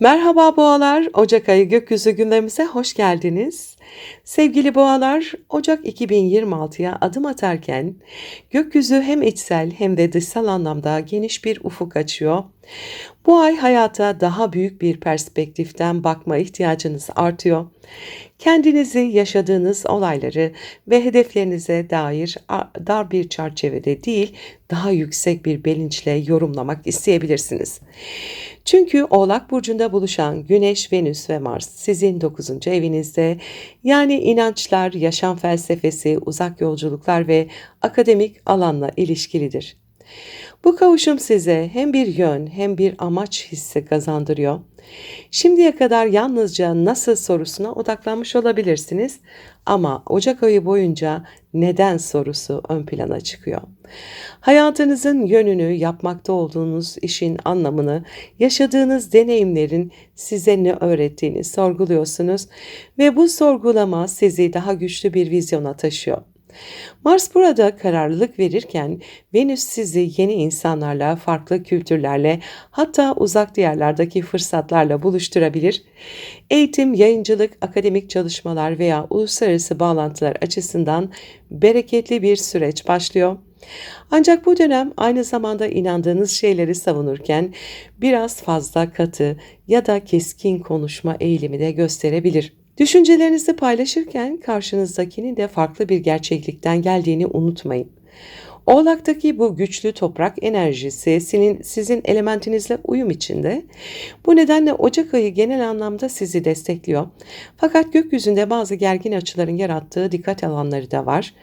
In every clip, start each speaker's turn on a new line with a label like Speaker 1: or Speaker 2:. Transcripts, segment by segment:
Speaker 1: Merhaba boğalar, Ocak ayı gökyüzü günlerimize hoş geldiniz. Sevgili boğalar, Ocak 2026'ya adım atarken gökyüzü hem içsel hem de dışsal anlamda geniş bir ufuk açıyor. Bu ay hayata daha büyük bir perspektiften bakma ihtiyacınız artıyor. Kendinizi, yaşadığınız olayları ve hedeflerinize dair dar bir çerçevede değil, daha yüksek bir bilinçle yorumlamak isteyebilirsiniz. Çünkü Oğlak burcunda buluşan Güneş, Venüs ve Mars sizin 9. evinizde, yani inançlar, yaşam felsefesi, uzak yolculuklar ve akademik alanla ilişkilidir. Bu kavuşum size hem bir yön hem bir amaç hissi kazandırıyor. Şimdiye kadar yalnızca nasıl sorusuna odaklanmış olabilirsiniz ama Ocak ayı boyunca neden sorusu ön plana çıkıyor. Hayatınızın yönünü, yapmakta olduğunuz işin anlamını, yaşadığınız deneyimlerin size ne öğrettiğini sorguluyorsunuz ve bu sorgulama sizi daha güçlü bir vizyona taşıyor. Mars burada kararlılık verirken Venüs sizi yeni insanlarla, farklı kültürlerle, hatta uzak diyarlardaki fırsatlarla buluşturabilir. Eğitim, yayıncılık, akademik çalışmalar veya uluslararası bağlantılar açısından bereketli bir süreç başlıyor. Ancak bu dönem aynı zamanda inandığınız şeyleri savunurken biraz fazla katı ya da keskin konuşma eğilimi de gösterebilir. Düşüncelerinizi paylaşırken karşınızdakinin de farklı bir gerçeklikten geldiğini unutmayın. Oğlak'taki bu güçlü toprak enerjisi sizin elementinizle uyum içinde. Bu nedenle Ocak ayı genel anlamda sizi destekliyor. Fakat gökyüzünde bazı gergin açıların yarattığı dikkat alanları da var.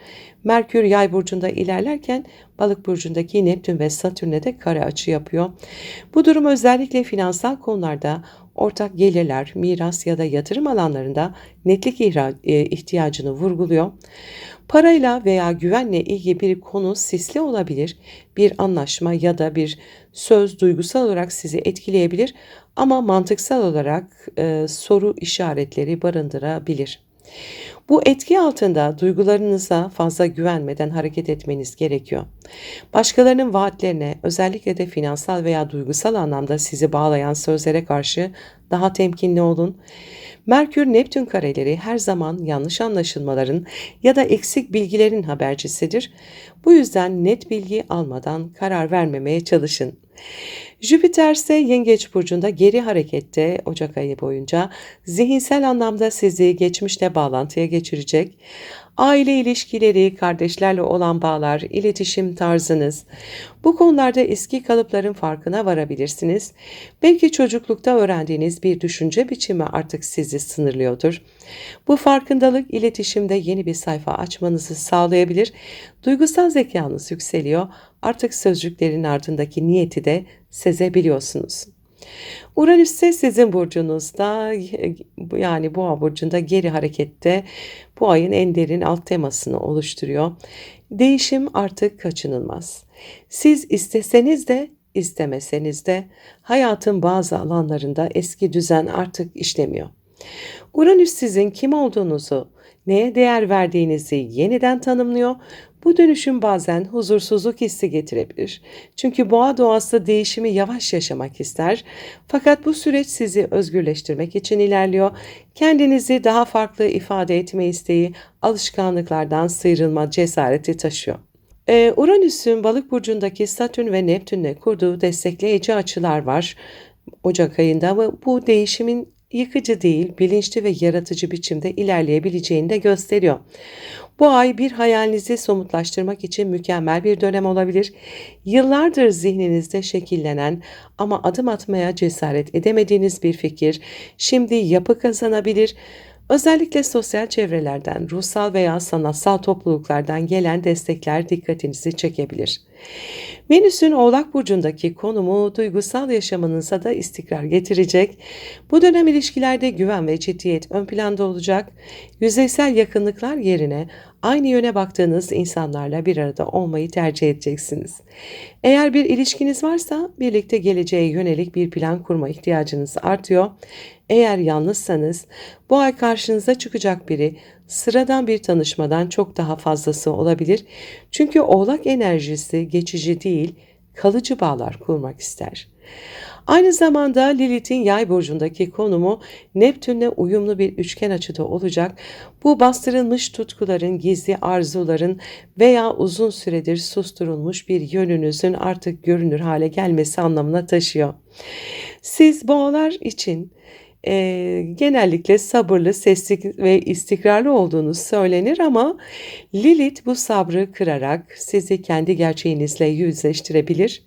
Speaker 1: Merkür Yay burcunda ilerlerken Balık burcundaki Neptün ve Satürn'e de kare açı yapıyor. Bu durum özellikle finansal konularda, ortak gelirler, miras ya da yatırım alanlarında netlik ihtiyacını vurguluyor. Parayla veya güvenle ilgili bir konu sisli olabilir, bir anlaşma ya da bir söz duygusal olarak sizi etkileyebilir ama mantıksal olarak soru işaretleri barındırabilir. Bu etki altında duygularınıza fazla güvenmeden hareket etmeniz gerekiyor. Başkalarının vaatlerine, özellikle de finansal veya duygusal anlamda sizi bağlayan sözlere karşı daha temkinli olun. Merkür-Neptün kareleri her zaman yanlış anlaşılmaların ya da eksik bilgilerin habercisidir. Bu yüzden net bilgi almadan karar vermemeye çalışın. Jüpiter ise Yengeç burcunda geri harekette Ocak ayı boyunca zihinsel anlamda sizi geçmişte bağlantıya geçirecek. Aile ilişkileri, kardeşlerle olan bağlar, iletişim tarzınız. Bu konularda eski kalıpların farkına varabilirsiniz. Belki çocuklukta öğrendiğiniz bir düşünce biçimi artık sizi sınırlıyordur. Bu farkındalık iletişimde yeni bir sayfa açmanızı sağlayabilir. Duygusal zekanız yükseliyor. Artık sözcüklerin ardındaki niyeti de sezebiliyorsunuz. Uranüs ise sizin burcunuzda, yani Boğa burcunda geri harekette, bu ayın en derin alt temasını oluşturuyor. Değişim artık kaçınılmaz. Siz isteseniz de istemeseniz de hayatın bazı alanlarında eski düzen artık işlemiyor. Uranüs sizin kim olduğunuzu, neye değer verdiğinizi yeniden tanımlıyor. Bu dönüşüm bazen huzursuzluk hissi getirebilir. Çünkü boğa doğası değişimi yavaş yaşamak ister. Fakat bu süreç sizi özgürleştirmek için ilerliyor. Kendinizi daha farklı ifade etme isteği, alışkanlıklardan sıyrılma cesareti taşıyor. Uranüs'ün Balık burcundaki Satürn ve Neptün'le kurduğu destekleyici açılar var Ocak ayında ve bu değişimin yıkıcı değil, bilinçli ve yaratıcı biçimde ilerleyebileceğini de gösteriyor. Bu ay bir hayalinizi somutlaştırmak için mükemmel bir dönem olabilir. Yıllardır zihninizde şekillenen ama adım atmaya cesaret edemediğiniz bir fikir şimdi yapı kazanabilir. Özellikle sosyal çevrelerden, ruhsal veya sanatsal topluluklardan gelen destekler dikkatinizi çekebilir. Venüs'ün Oğlak burcundaki konumu duygusal yaşamınıza da istikrar getirecek. Bu dönem ilişkilerde güven ve ciddiyet ön planda olacak. Yüzeysel yakınlıklar yerine aynı yöne baktığınız insanlarla bir arada olmayı tercih edeceksiniz. Eğer bir ilişkiniz varsa birlikte geleceğe yönelik bir plan kurma ihtiyacınız artıyor. Eğer yalnızsanız bu ay karşınıza çıkacak biri sıradan bir tanışmadan çok daha fazlası olabilir. Çünkü Oğlak enerjisi geçici değil, kalıcı bağlar kurmak ister. Aynı zamanda Lilith'in Yay burcundaki konumu Neptün'le uyumlu bir üçgen açıda olacak. Bu bastırılmış tutkuların, gizli arzuların veya uzun süredir susturulmuş bir yönünüzün artık görünür hale gelmesi anlamına taşıyor. Siz boğalar için genellikle sabırlı, sessiz ve istikrarlı olduğunuz söylenir ama Lilith bu sabrı kırarak sizi kendi gerçeğinizle yüzleştirebilir.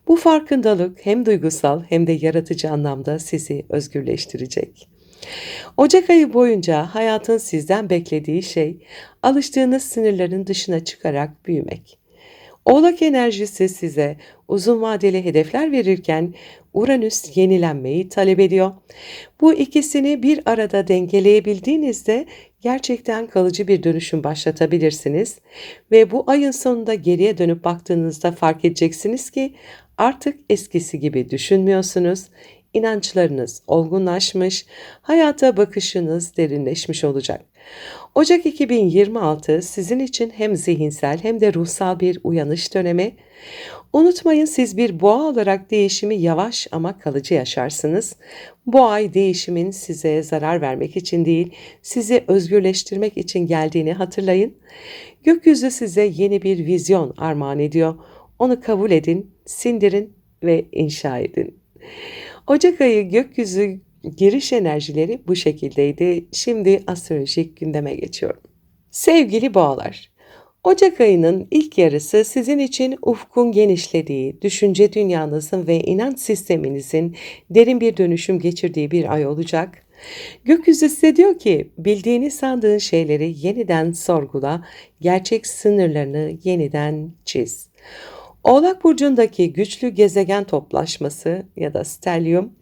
Speaker 1: Bu farkındalık hem duygusal hem de yaratıcı anlamda sizi özgürleştirecek. Ocak ayı boyunca hayatın sizden beklediği şey alıştığınız sınırların dışına çıkarak büyümek. Oğlak enerjisi size uzun vadeli hedefler verirken Uranüs yenilenmeyi talep ediyor. Bu ikisini bir arada dengeleyebildiğinizde gerçekten kalıcı bir dönüşüm başlatabilirsiniz ve bu ayın sonunda geriye dönüp baktığınızda fark edeceksiniz ki artık eskisi gibi düşünmüyorsunuz. İnançlarınız olgunlaşmış, hayata bakışınız derinleşmiş olacak. Ocak 2026 sizin için hem zihinsel hem de ruhsal bir uyanış dönemi. Unutmayın, siz bir boğa olarak değişimi yavaş ama kalıcı yaşarsınız. Bu ay değişimin size zarar vermek için değil, sizi özgürleştirmek için geldiğini hatırlayın. Gökyüzü size yeni bir vizyon armağan ediyor. Onu kabul edin, sindirin ve inşa edin. Ocak ayı gökyüzü giriş enerjileri bu şekildeydi. Şimdi astrolojik gündeme geçiyorum. Sevgili boğalar, Ocak ayının ilk yarısı sizin için ufkun genişlediği, düşünce dünyanızın ve inanç sisteminizin derin bir dönüşüm geçirdiği bir ay olacak. Gökyüzü size diyor ki, bildiğini sandığın şeyleri yeniden sorgula, gerçek sınırlarını yeniden çiz. Oğlak burcundaki güçlü gezegen toplaşması ya da stellium,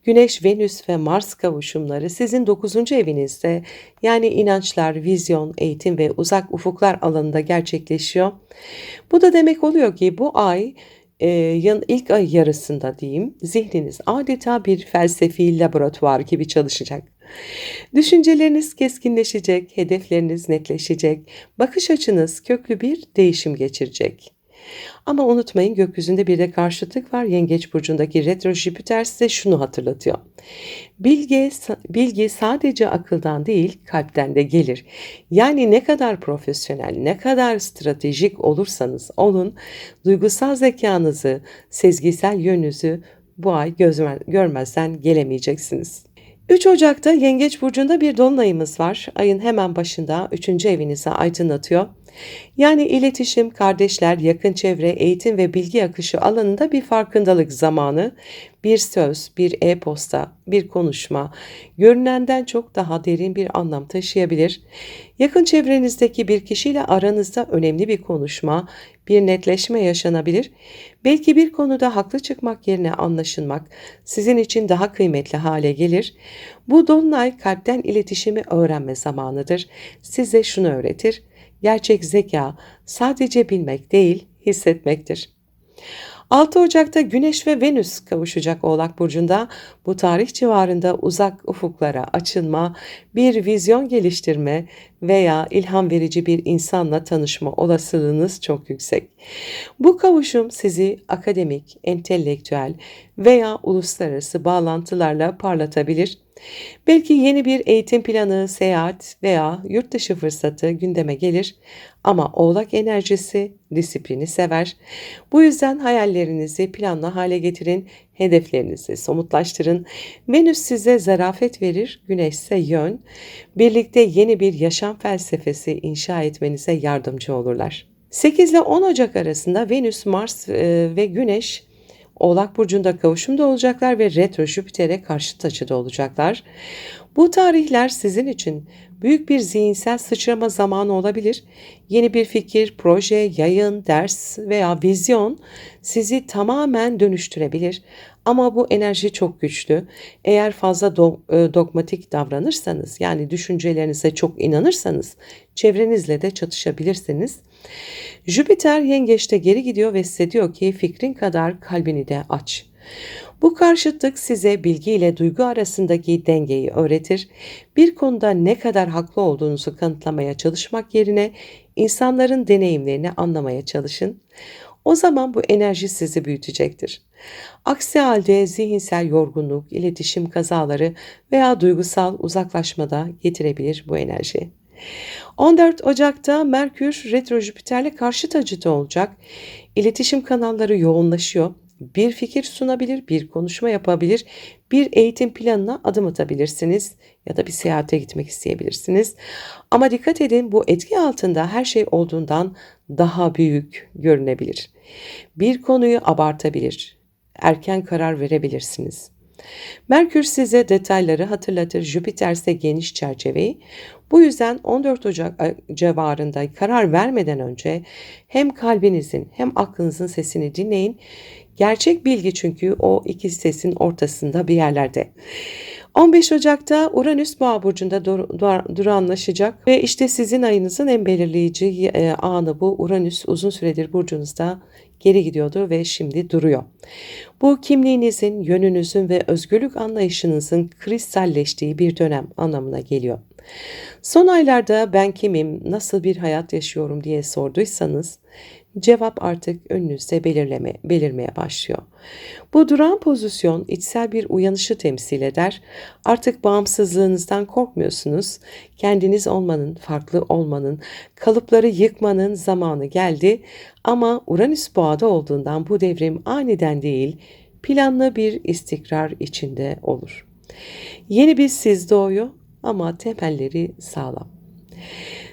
Speaker 1: Güneş, Venüs ve Mars kavuşumları sizin 9. evinizde, yani inançlar, vizyon, eğitim ve uzak ufuklar alanında gerçekleşiyor. Bu da demek oluyor ki bu ay ilk ay yarısında diyeyim, zihniniz adeta bir felsefi laboratuvar gibi çalışacak. Düşünceleriniz keskinleşecek, hedefleriniz netleşecek, bakış açınız köklü bir değişim geçirecek. Ama unutmayın, gökyüzünde bir de karşıtlık var. Yengeç burcundaki retro Jüpiter size şunu hatırlatıyor. Bilgi sadece akıldan değil, kalpten de gelir. Yani ne kadar profesyonel, ne kadar stratejik olursanız olun, duygusal zekanızı, sezgisel yönünüzü bu ay görmezden gelemeyeceksiniz. 3 Ocak'ta Yengeç burcunda bir dolunayımız var. Ayın hemen başında 3. evinizi aydınlatıyor. Yani iletişim, kardeşler, yakın çevre, eğitim ve bilgi akışı alanında bir farkındalık zamanı, bir söz, bir e-posta, bir konuşma, görünenden çok daha derin bir anlam taşıyabilir. Yakın çevrenizdeki bir kişiyle aranızda önemli bir konuşma, bir netleşme yaşanabilir. Belki bir konuda haklı çıkmak yerine anlaşılmak sizin için daha kıymetli hale gelir. Bu dolunay kalpten iletişimi öğrenme zamanıdır. Size şunu öğretir: gerçek zeka sadece bilmek değil, hissetmektir. 6 Ocak'ta Güneş ve Venüs kavuşacak Oğlak Burcu'nda. Bu tarih civarında uzak ufuklara açılma, bir vizyon geliştirme veya ilham verici bir insanla tanışma olasılığınız çok yüksek. Bu kavuşum sizi akademik, entelektüel veya uluslararası bağlantılarla parlatabilir. Belki yeni bir eğitim planı, seyahat veya yurt dışı fırsatı gündeme gelir ama Oğlak enerjisi disiplini sever. Bu yüzden hayallerinizi planlı hale getirin, hedeflerinizi somutlaştırın. Venüs size zarafet verir, Güneş ise yön. Birlikte yeni bir yaşam felsefesi inşa etmenize yardımcı olurlar. 8 ile 10 Ocak arasında Venüs, Mars ve Güneş Oğlak Burcu'nda kavuşumda olacaklar ve retro Jüpiter'e karşıt açıda olacaklar. Bu tarihler sizin için büyük bir zihinsel sıçrama zamanı olabilir. Yeni bir fikir, proje, yayın, ders veya vizyon sizi tamamen dönüştürebilir. Ama bu enerji çok güçlü. Eğer fazla dogmatik davranırsanız, yani düşüncelerinize çok inanırsanız, çevrenizle de çatışabilirsiniz. Jüpiter yengeçte geri gidiyor ve size diyor ki fikrin kadar kalbini de aç. Bu karşıtlık size bilgi ile duygu arasındaki dengeyi öğretir. Bir konuda ne kadar haklı olduğunuzu kanıtlamaya çalışmak yerine insanların deneyimlerini anlamaya çalışın. O zaman bu enerji sizi büyütecektir. Aksi halde zihinsel yorgunluk, iletişim kazaları veya duygusal uzaklaşmada getirebilir bu enerji. 14 Ocak'ta Merkür retro Jüpiter'le karşıt açıda olacak. İletişim kanalları yoğunlaşıyor. Bir fikir sunabilir, bir konuşma yapabilir, bir eğitim planına adım atabilirsiniz ya da bir seyahate gitmek isteyebilirsiniz. Ama dikkat edin, bu etki altında her şey olduğundan daha büyük görünebilir. Bir konuyu abartabilir, erken karar verebilirsiniz. Merkür size detayları hatırlatır, Jüpiter ise geniş çerçeveyi. Bu yüzden 14 Ocak civarında karar vermeden önce hem kalbinizin hem aklınızın sesini dinleyin. Gerçek bilgi çünkü o iki sesin ortasında bir yerlerde. 15 Ocak'ta Uranüs Boğa burcunda durağanlaşacak ve işte sizin ayınızın en belirleyici anı bu. Uranüs uzun süredir burcunuzda geri gidiyordu ve şimdi duruyor. Bu kimliğinizin, yönünüzün ve özgürlük anlayışınızın kristalleştiği bir dönem anlamına geliyor. Son aylarda ben kimim, nasıl bir hayat yaşıyorum diye sorduysanız cevap artık önünüzde belirmeye başlıyor. Bu duran pozisyon içsel bir uyanışı temsil eder. Artık bağımsızlığınızdan korkmuyorsunuz. Kendiniz olmanın, farklı olmanın, kalıpları yıkmanın zamanı geldi. Ama Uranüs Boğa'da olduğundan bu devrim aniden değil, planlı bir istikrar içinde olur. Yeni bir siz doğuyor ama temelleri sağlam.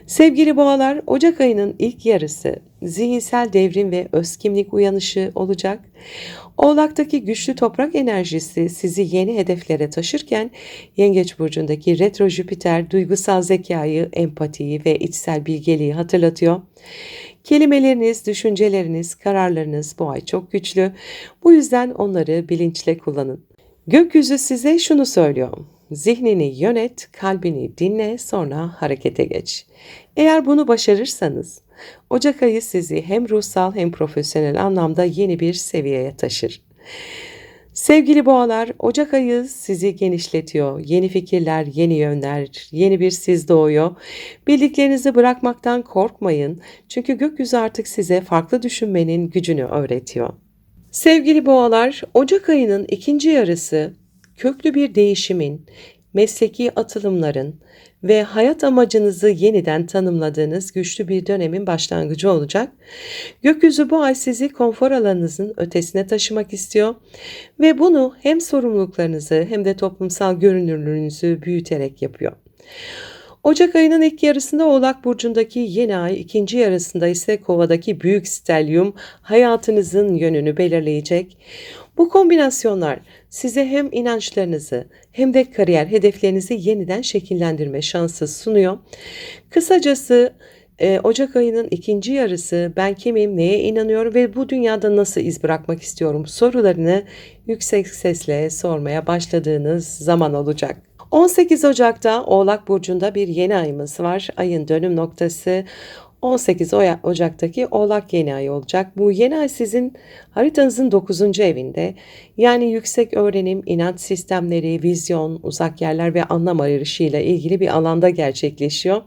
Speaker 1: Sevgili boğalar, Ocak ayının ilk yarısı zihinsel devrim ve özkimlik uyanışı olacak. Oğlak'taki güçlü toprak enerjisi sizi yeni hedeflere taşırken Yengeç burcundaki retro Jüpiter duygusal zekayı, empatiyi ve içsel bilgeliği hatırlatıyor. Kelimeleriniz, düşünceleriniz, kararlarınız bu ay çok güçlü. Bu yüzden onları bilinçle kullanın. Gökyüzü size şunu söylüyor: zihnini yönet, kalbini dinle, sonra harekete geç. Eğer bunu başarırsanız, Ocak ayı sizi hem ruhsal hem profesyonel anlamda yeni bir seviyeye taşır. Sevgili boğalar, Ocak ayı sizi genişletiyor. Yeni fikirler, yeni yönler, yeni bir siz doğuyor. Bildiklerinizi bırakmaktan korkmayın. Çünkü gökyüzü artık size farklı düşünmenin gücünü öğretiyor. Sevgili boğalar, Ocak ayının ikinci yarısı köklü bir değişimin, mesleki atılımların ve hayat amacınızı yeniden tanımladığınız güçlü bir dönemin başlangıcı olacak. Gökyüzü bu ay sizi konfor alanınızın ötesine taşımak istiyor ve bunu hem sorumluluklarınızı hem de toplumsal görünürlüğünüzü büyüterek yapıyor. Ocak ayının ilk yarısında Oğlak burcundaki yeni ay, ikinci yarısında ise Kova'daki büyük stelyum hayatınızın yönünü belirleyecek. Bu kombinasyonlar size hem inançlarınızı hem de kariyer hedeflerinizi yeniden şekillendirme şansı sunuyor. Kısacası Ocak ayının ikinci yarısı ben kimim, neye inanıyorum ve bu dünyada nasıl iz bırakmak istiyorum sorularını yüksek sesle sormaya başladığınız zaman olacak. 18 Ocak'ta Oğlak Burcu'nda bir yeni ayımız var. Ayın dönüm noktası 18 Ocak'taki Oğlak yeni ay olacak. Bu yeni ay sizin haritanızın 9. evinde. Yani yüksek öğrenim, inanç sistemleri, vizyon, uzak yerler ve anlam arayışıyla ilgili bir alanda gerçekleşiyor.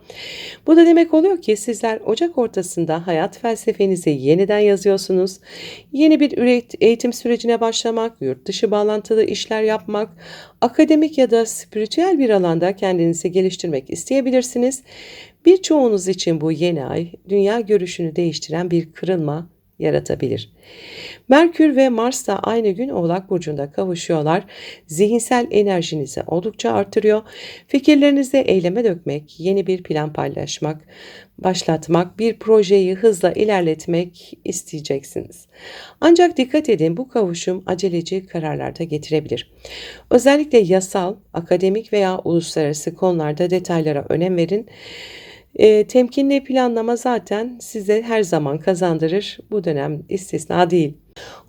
Speaker 1: Bu da demek oluyor ki sizler Ocak ortasında hayat felsefenizi yeniden yazıyorsunuz. Yeni bir eğitim sürecine başlamak, yurt dışı bağlantılı işler yapmak, akademik ya da spiritüel bir alanda kendinizi geliştirmek isteyebilirsiniz. Birçoğunuz için bu yeni ay dünya görüşünü değiştiren bir kırılma yaratabilir. Merkür ve Mars da aynı gün Oğlak Burcu'nda kavuşuyorlar. Zihinsel enerjinizi oldukça artırıyor. Fikirlerinizi eyleme dökmek, yeni bir plan başlatmak, bir projeyi hızla ilerletmek isteyeceksiniz. Ancak dikkat edin, bu kavuşum aceleci kararlar da getirebilir. Özellikle yasal, akademik veya uluslararası konularda detaylara önem verin. Temkinli planlama zaten size her zaman kazandırır. Bu dönem istisna değil.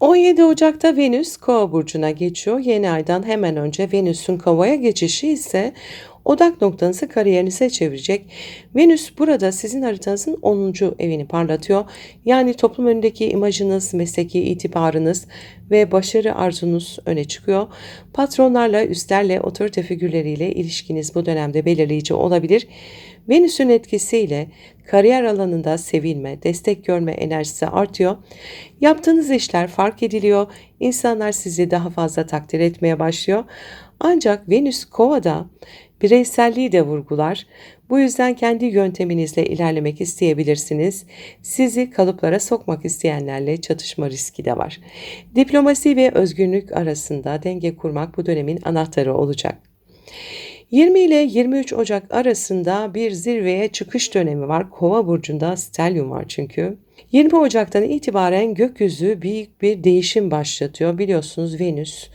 Speaker 1: 17 Ocak'ta Venüs Kova burcuna geçiyor. Yeni aydan hemen önce Venüs'ün Kova'ya geçişi ise Odak noktanızı kariyerinize çevirecek. Venüs burada sizin haritanızın 10. evini parlatıyor. Yani toplum önündeki imajınız, mesleki itibarınız ve başarı arzunuz öne çıkıyor. Patronlarla, üstlerle, otorite figürleriyle ilişkiniz bu dönemde belirleyici olabilir. Venüs'ün etkisiyle kariyer alanında sevilme, destek görme enerjisi artıyor. Yaptığınız işler fark ediliyor. İnsanlar sizi daha fazla takdir etmeye başlıyor. Ancak Venüs Kova'da bireyselliği de vurgular. Bu yüzden kendi yönteminizle ilerlemek isteyebilirsiniz. Sizi kalıplara sokmak isteyenlerle çatışma riski de var. Diplomasi ve özgürlük arasında denge kurmak bu dönemin anahtarı olacak. 20 ile 23 Ocak arasında bir zirveye çıkış dönemi var. Kova burcunda stelyum var çünkü. 20 Ocak'tan itibaren gökyüzü büyük bir değişim başlatıyor. Biliyorsunuz Venüs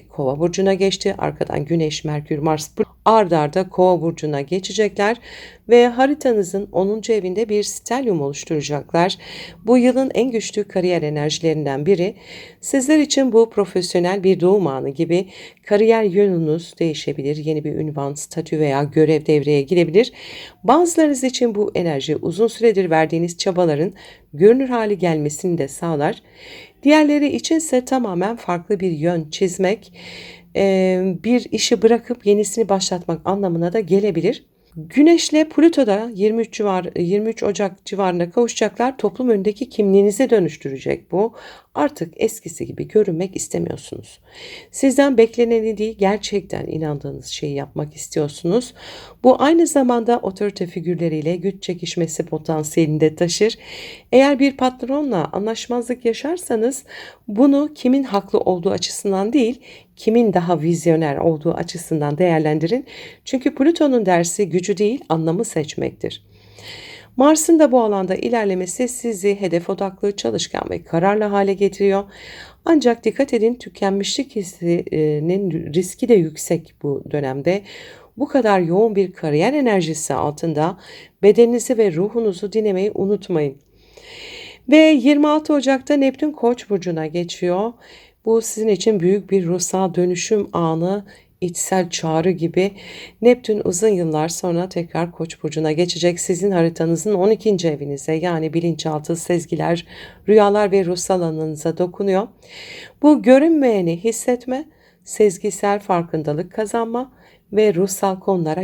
Speaker 1: Kova burcuna geçti. Arkadan Güneş, Merkür, Mars ard arda Kova burcuna geçecekler ve haritanızın 10. evinde bir stelyum oluşturacaklar. Bu yılın en güçlü kariyer enerjilerinden biri. Sizler için bu profesyonel bir doğum anı gibi. Kariyer yönünüz değişebilir. Yeni bir ünvan, statü veya görev devreye girebilir. Bazılarınız için bu enerji uzun süredir verdiğiniz çabaların görünür hale gelmesini de sağlar. Diğerleri içinse tamamen farklı bir yön çizmek, bir işi bırakıp yenisini başlatmak anlamına da gelebilir. Güneş'le Plüto da 23 Ocak civarında kavuşacaklar. Toplum önündeki kimliğinizi dönüştürecek bu. Artık eskisi gibi görünmek istemiyorsunuz. Sizden bekleneni değil, gerçekten inandığınız şeyi yapmak istiyorsunuz. Bu aynı zamanda otorite figürleriyle güç çekişmesi potansiyelini de taşır. Eğer bir patronla anlaşmazlık yaşarsanız bunu kimin haklı olduğu açısından değil, kimin daha vizyoner olduğu açısından değerlendirin. Çünkü Plüton'un dersi gücü değil, anlamı seçmektir. Mars'ın da bu alanda ilerlemesi sizi hedef odaklı, çalışkan ve kararlı hale getiriyor. Ancak dikkat edin, tükenmişlik hissinin riski de yüksek bu dönemde. Bu kadar yoğun bir kariyer enerjisi altında bedeninizi ve ruhunuzu dinlemeyi unutmayın. Ve 26 Ocak'ta Neptün Koç burcuna geçiyor. Bu sizin için büyük bir ruhsal dönüşüm anı, içsel çağrı gibi. Neptün uzun yıllar sonra tekrar Koç burcuna geçecek. Sizin haritanızın 12. evinize, yani bilinçaltı, sezgiler, rüyalar ve ruhsal alanınıza dokunuyor. Bu görünmeyeni hissetme, sezgisel farkındalık kazanma ve ruhsal konulara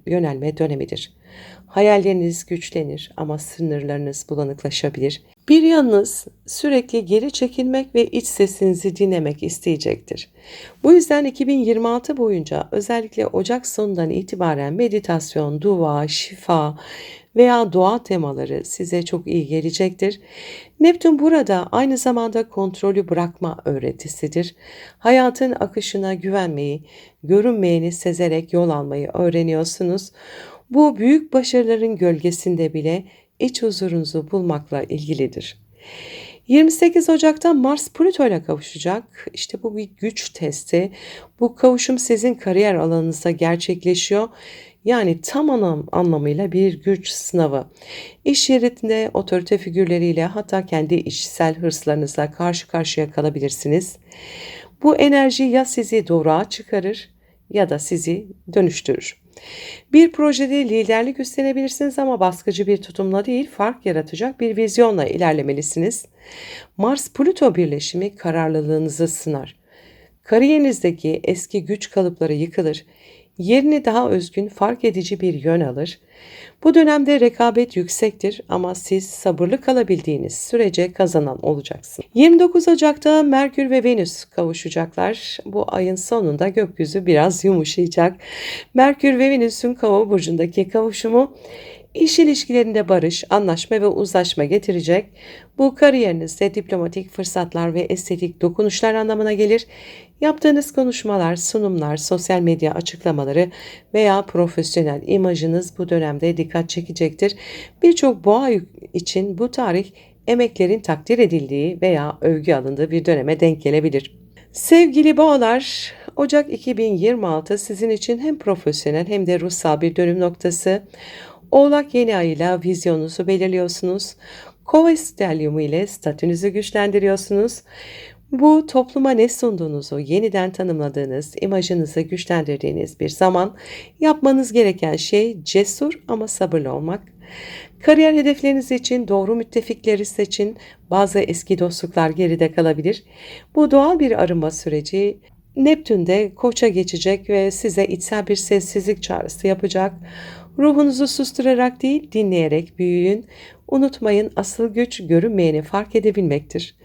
Speaker 1: yönelme dönemidir. Hayalleriniz güçlenir ama sınırlarınız bulanıklaşabilir. Bir yanınız sürekli geri çekilmek ve iç sesinizi dinlemek isteyecektir. Bu yüzden 2026 boyunca özellikle Ocak sonundan itibaren meditasyon, dua, şifa veya doğa temaları size çok iyi gelecektir. Neptün burada aynı zamanda kontrolü bırakma öğretisidir. Hayatın akışına güvenmeyi, görünmeyeni sezerek yol almayı öğreniyorsunuz. Bu büyük başarıların gölgesinde bile iç huzurunuzu bulmakla ilgilidir. 28 Ocak'ta Mars Plüto ile kavuşacak. İşte bu bir güç testi. Bu kavuşum sizin kariyer alanınızda gerçekleşiyor. Yani tam anlamıyla bir güç sınavı. İş yerinde otorite figürleriyle, hatta kendi içsel hırslarınızla karşı karşıya kalabilirsiniz. Bu enerji ya sizi doğruğa çıkarır ya da sizi dönüştürür. Bir projede liderlik üstlenebilirsiniz ama baskıcı bir tutumla değil, fark yaratacak bir vizyonla ilerlemelisiniz. Mars-Plüto birleşimi kararlılığınızı sınar. Kariyerinizdeki eski güç kalıpları yıkılır, yerini daha özgün, fark edici bir yön alır. Bu dönemde rekabet yüksektir ama siz sabırlı kalabildiğiniz sürece kazanan olacaksınız. 29 Ocak'ta Merkür ve Venüs kavuşacaklar. Bu ayın sonunda gökyüzü biraz yumuşayacak. Merkür ve Venüs'ün Kova burcundaki kavuşumu İş ilişkilerinde barış, anlaşma ve uzlaşma getirecek. Bu kariyerinizde diplomatik fırsatlar ve estetik dokunuşlar anlamına gelir. Yaptığınız konuşmalar, sunumlar, sosyal medya açıklamaları veya profesyonel imajınız bu dönemde dikkat çekecektir. Birçok boğa için bu tarih emeklerin takdir edildiği veya övgü alındığı bir döneme denk gelebilir. Sevgili boğalar, Ocak 2026 sizin için hem profesyonel hem de ruhsal bir dönüm noktası. Oğlak yeni ayıyla vizyonunuzu belirliyorsunuz. Kova stelyumu ile statünüzü güçlendiriyorsunuz. Bu topluma ne sunduğunuzu yeniden tanımladığınız, imajınızı güçlendirdiğiniz bir zaman yapmanız gereken şey cesur ama sabırlı olmak. Kariyer hedefleriniz için doğru müttefikleri seçin. Bazı eski dostluklar geride kalabilir. Bu doğal bir arınma süreci. Neptün de Koç'a geçecek ve size içsel bir sessizlik çağrısı yapacak. Ruhunuzu susturarak değil, dinleyerek büyüyün. Unutmayın, asıl güç görünmeyeni fark edebilmektir.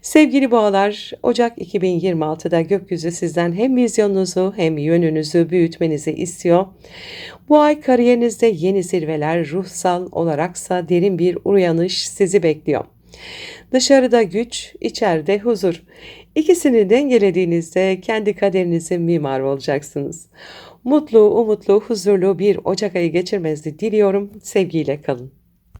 Speaker 1: Sevgili boğalar, Ocak 2026'da gökyüzü sizden hem vizyonunuzu hem yönünüzü büyütmenizi istiyor. Bu ay kariyerinizde yeni zirveler, ruhsal olaraksa derin bir uyanış sizi bekliyor. Dışarıda güç, içeride huzur. İkisini dengelediğinizde kendi kaderinizin mimarı olacaksınız. Mutlu, umutlu, huzurlu bir Ocak ayı geçirmenizi diliyorum. Sevgiyle kalın.